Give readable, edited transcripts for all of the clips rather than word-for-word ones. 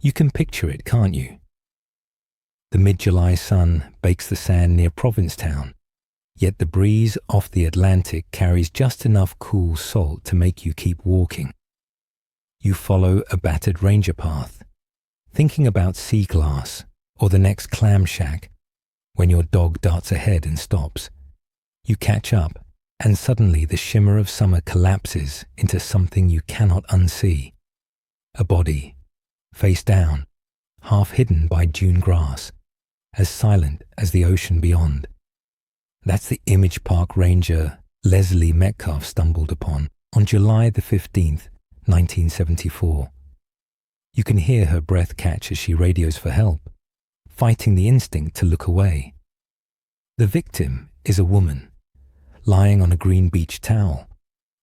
You can picture it, can't you? The mid-July sun bakes the sand near Provincetown, yet the breeze off the Atlantic carries just enough cool salt to make you keep walking. You follow a battered ranger path, thinking about sea glass or the next clam shack, when your dog darts ahead and stops. You catch up, and suddenly the shimmer of summer collapses into something you cannot unsee. A body, face down, half hidden by dune grass, as silent as the ocean beyond. That's the image park ranger Leslie Metcalf stumbled upon on July the 15th, 1974. You can hear her breath catch as she radios for help, fighting the instinct to look away. The victim is a woman, lying on a green beach towel,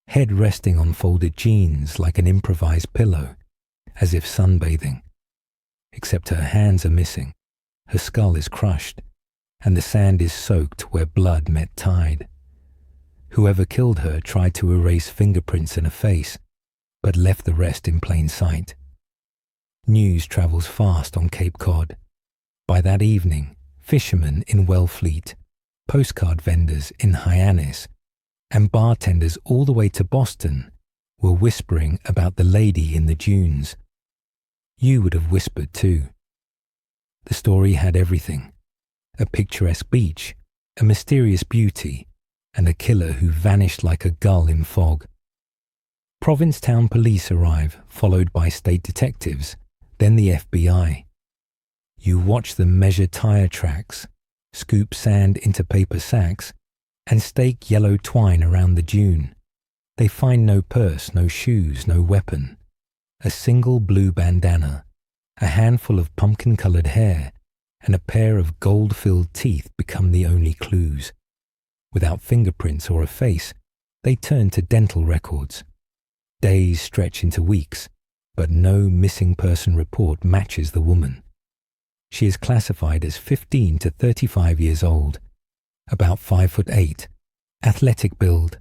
head resting on folded jeans like an improvised pillow, as if sunbathing. Except her hands are missing, her skull is crushed, and the sand is soaked where blood met tide. Whoever killed her tried to erase fingerprints and a face, but left the rest in plain sight. News travels fast on Cape Cod. By that evening, fishermen in Wellfleet, postcard vendors in Hyannis, and bartenders all the way to Boston were whispering about the lady in the dunes. You would have whispered too. The story had everything: a picturesque beach, a mysterious beauty, and a killer who vanished like a gull in fog. Provincetown police arrive, followed by state detectives, then the FBI. You watch them measure tire tracks, scoop sand into paper sacks, and stake yellow twine around the dune. They find no purse, no shoes, no weapon. A single blue bandana, a handful of pumpkin-colored hair, and a pair of gold-filled teeth become the only clues. Without fingerprints or a face, they turn to dental records. Days stretch into weeks, but no missing person report matches the woman. She is classified as 15 to 35 years old, about 5'8", athletic build,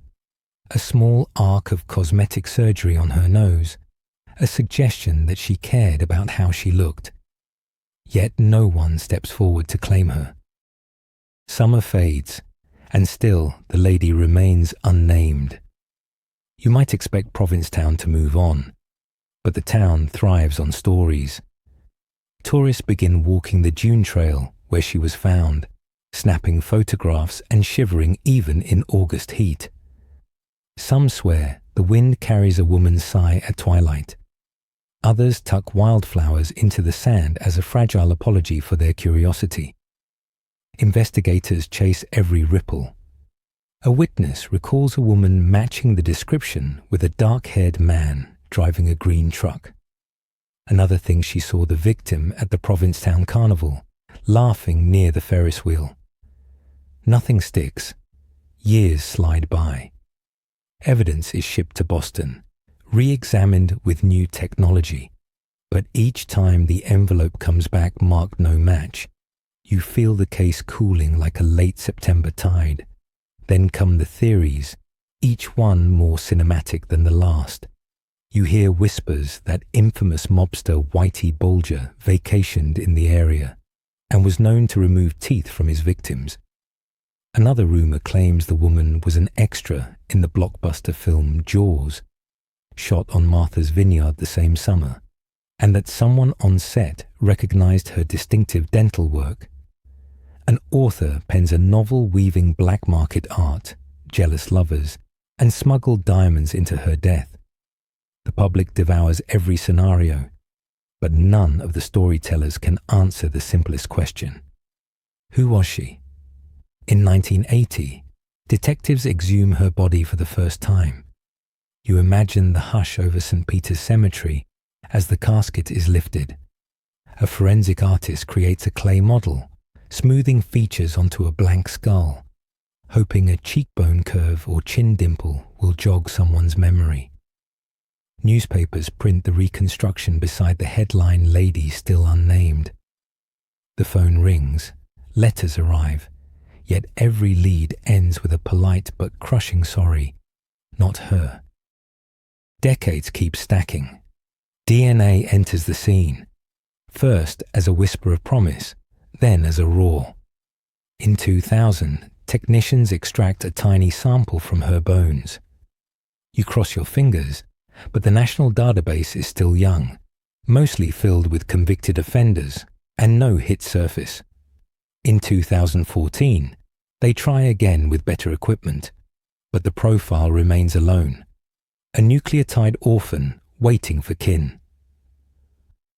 a small arc of cosmetic surgery on her nose, a suggestion that she cared about how she looked. Yet no one steps forward to claim her. Summer fades, and still the lady remains unnamed. You might expect Provincetown to move on, but the town thrives on stories. Tourists begin walking the dune trail where she was found, snapping photographs and shivering even in August heat. Some swear the wind carries a woman's sigh at twilight. Others tuck wildflowers into the sand as a fragile apology for their curiosity. Investigators chase every ripple. A witness recalls a woman matching the description with a dark-haired man driving a green truck. Another thinks she saw the victim at the Provincetown Carnival, laughing near the Ferris wheel. Nothing sticks. Years slide by. Evidence is shipped to Boston, re-examined with new technology. But each time the envelope comes back marked no match, you feel the case cooling like a late September tide. Then come the theories, each one more cinematic than the last. You hear whispers that infamous mobster Whitey Bulger vacationed in the area and was known to remove teeth from his victims. Another rumor claims the woman was an extra in the blockbuster film Jaws, shot on Martha's Vineyard the same summer, and that someone on set recognized her distinctive dental work. An author pens a novel weaving black market art, Jealous Lovers, and smuggled diamonds into her death. The public devours every scenario, but none of the storytellers can answer the simplest question. Who was she? In 1980, detectives exhume her body for the first time. You imagine the hush over St. Peter's Cemetery as the casket is lifted. A forensic artist creates a clay model, smoothing features onto a blank skull, hoping a cheekbone curve or chin dimple will jog someone's memory. Newspapers print the reconstruction beside the headline "Lady Still Unnamed." The phone rings, letters arrive, yet every lead ends with a polite but crushing sorry, not her. Decades keep stacking. DNA enters the scene. first as a whisper of promise, then as a roar. In 2000, technicians extract a tiny sample from her bones. You cross your fingers, but the national database is still young, mostly filled with convicted offenders, and no hit surface. In 2014, they try again with better equipment, but the profile remains alone, a nucleotide orphan waiting for kin.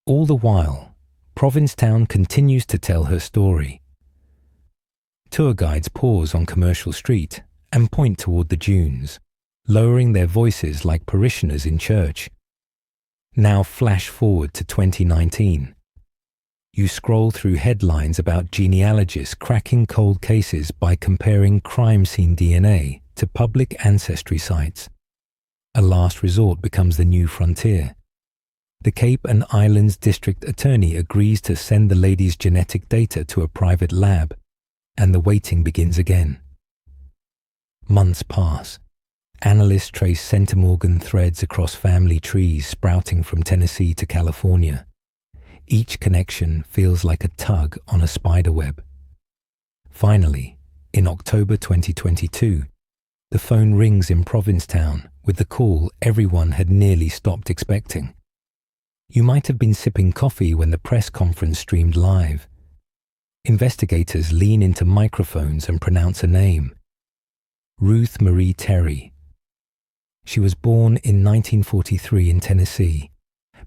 All the while, Provincetown continues to tell her story. Tour guides pause on Commercial Street and point toward the dunes, lowering their voices like parishioners in church. Now flash forward to 2019. You scroll through headlines about genealogists cracking cold cases by comparing crime scene DNA to public ancestry sites. A last resort becomes the new frontier. The Cape and Islands District Attorney agrees to send the lady's genetic data to a private lab, and the waiting begins again. Months pass. Analysts trace centimorgan threads across family trees sprouting from Tennessee to California. Each connection feels like a tug on a spider web. Finally, in October 2022, the phone rings in Provincetown with the call everyone had nearly stopped expecting. You might have been sipping coffee when the press conference streamed live. Investigators lean into microphones and pronounce a name: Ruth Marie Terry. She was born in 1943 in Tennessee,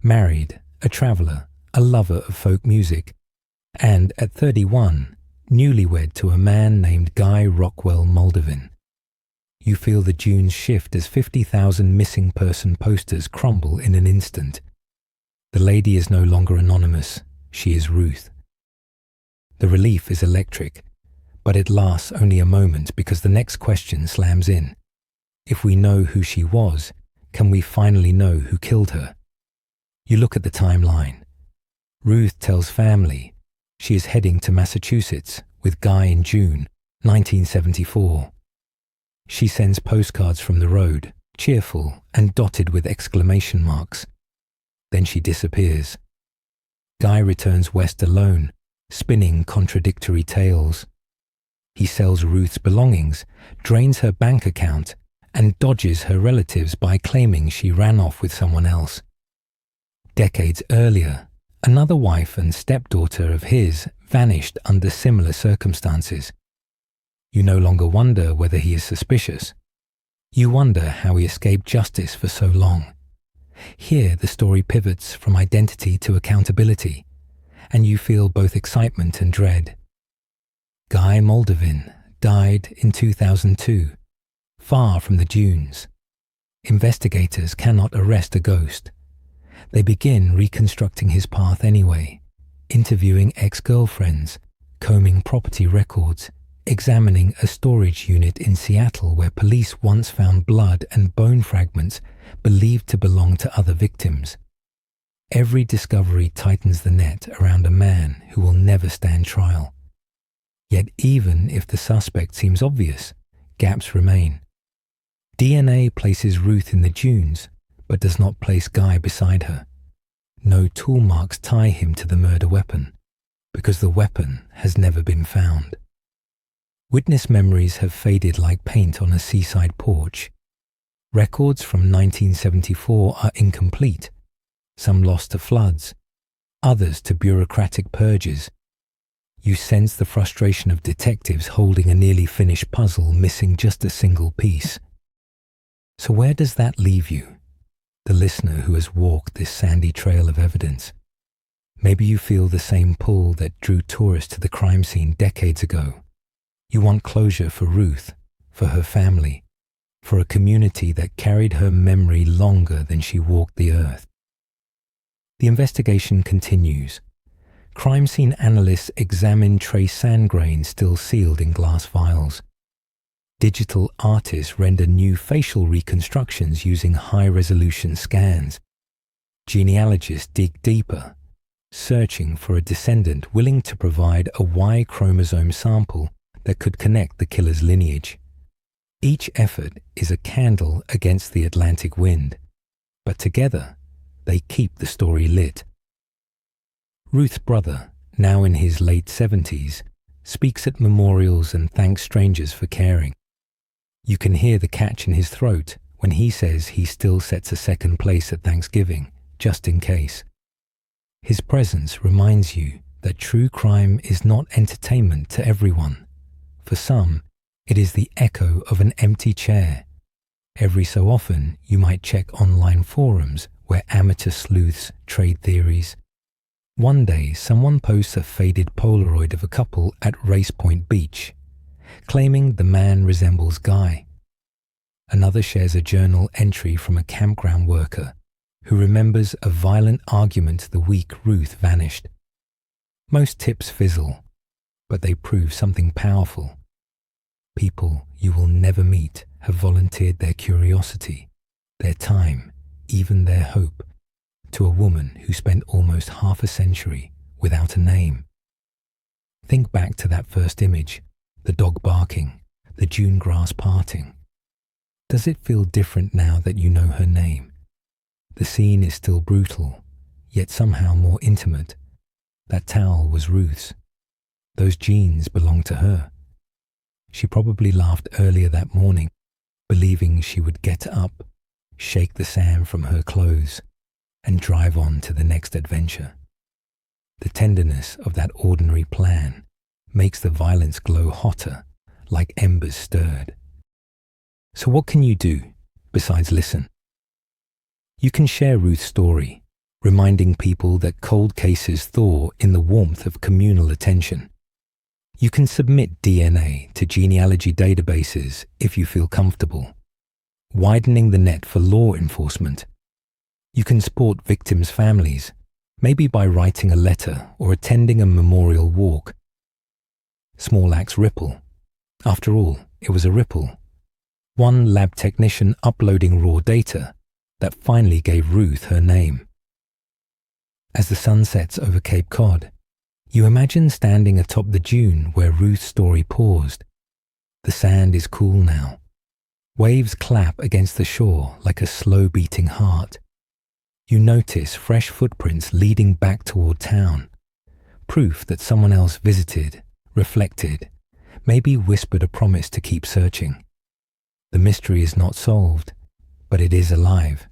married, a traveler, a lover of folk music, and at 31, newlywed to a man named Guy Rockwell Moldavin. You feel the dunes shift as 50,000 missing person posters crumble in an instant. The lady is no longer anonymous, she is Ruth. The relief is electric, but it lasts only a moment because the next question slams in. If we know who she was, can we finally know who killed her? You look at the timeline. Ruth tells family she is heading to Massachusetts with Guy in June 1974. She sends postcards from the road, cheerful and dotted with exclamation marks. Then she disappears. Guy returns west alone, spinning contradictory tales. He sells Ruth's belongings, drains her bank account, and dodges her relatives by claiming she ran off with someone else. Decades earlier, another wife and stepdaughter of his vanished under similar circumstances. You no longer wonder whether he is suspicious. You wonder how he escaped justice for so long. Here the story pivots from identity to accountability, and you feel both excitement and dread. Guy Moldavin died in 2002, far from the dunes. Investigators cannot arrest a ghost. They begin reconstructing his path anyway, interviewing ex-girlfriends, combing property records, examining a storage unit in Seattle where police once found blood and bone fragments believed to belong to other victims. Every discovery tightens the net around a man who will never stand trial. Yet even if the suspect seems obvious, gaps remain. DNA places Ruth in the dunes, but does not place Guy beside her. No tool marks tie him to the murder weapon, because the weapon has never been found. Witness memories have faded like paint on a seaside porch. Records from 1974 are incomplete, some lost to floods, others to bureaucratic purges. You sense the frustration of detectives holding a nearly finished puzzle missing just a single piece. So where does that leave you, the listener who has walked this sandy trail of evidence? Maybe you feel the same pull that drew tourists to the crime scene decades ago. You want closure for Ruth, for her family, for a community that carried her memory longer than she walked the earth. The investigation continues. Crime scene analysts examine trace sand grains still sealed in glass vials. Digital artists render new facial reconstructions using high-resolution scans. Genealogists dig deeper, searching for a descendant willing to provide a Y chromosome sample that could connect the killer's lineage. Each effort is a candle against the Atlantic wind, but together they keep the story lit. Ruth's brother, now in his late 70s, speaks at memorials and thanks strangers for caring. You can hear the catch in his throat when he says he still sets a second place at Thanksgiving, just in case. His presence reminds you that true crime is not entertainment to everyone. For some, it is the echo of an empty chair. Every so often, you might check online forums where amateur sleuths trade theories. One day, someone posts a faded Polaroid of a couple at Race Point Beach, claiming the man resembles Guy. Another shares a journal entry from a campground worker who remembers a violent argument the week Ruth vanished. Most tips fizzle, but they prove something powerful. People you will never meet have volunteered their curiosity, their time, even their hope, to a woman who spent almost half a century without a name. Think back to that first image, the dog barking, the dune grass parting. Does it feel different now that you know her name? The scene is still brutal, yet somehow more intimate. That towel was Ruth's. Those jeans belonged to her. She probably laughed earlier that morning, believing she would get up, shake the sand from her clothes, and drive on to the next adventure. The tenderness of that ordinary plan makes the violence glow hotter, like embers stirred. So what can you do, besides listen? You can share Ruth's story, reminding people that cold cases thaw in the warmth of communal attention. You can submit DNA to genealogy databases if you feel comfortable, widening the net for law enforcement. You can support victims' families, maybe by writing a letter or attending a memorial walk. Small acts ripple. After all, it was a ripple. One lab technician uploading raw data that finally gave Ruth her name. As the sun sets over Cape Cod, you imagine standing atop the dune where Ruth's story paused. The sand is cool now. Waves clap against the shore like a slow-beating heart. You notice fresh footprints leading back toward town, proof that someone else visited, reflected, maybe whispered a promise to keep searching. The mystery is not solved, but it is alive,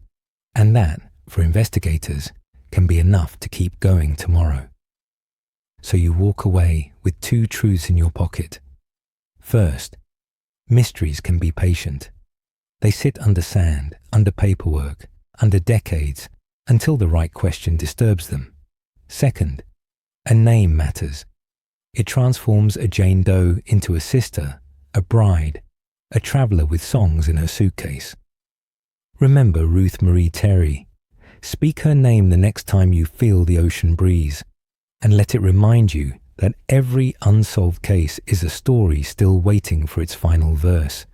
and that, for investigators, can be enough to keep going tomorrow. So you walk away with two truths in your pocket. First, mysteries can be patient. They sit under sand, under paperwork, under decades, until the right question disturbs them. Second, a name matters. It transforms a Jane Doe into a sister, a bride, a traveler with songs in her suitcase. Remember Ruth Marie Terry. Speak her name the next time you feel the ocean breeze, and let it remind you that every unsolved case is a story still waiting for its final verse.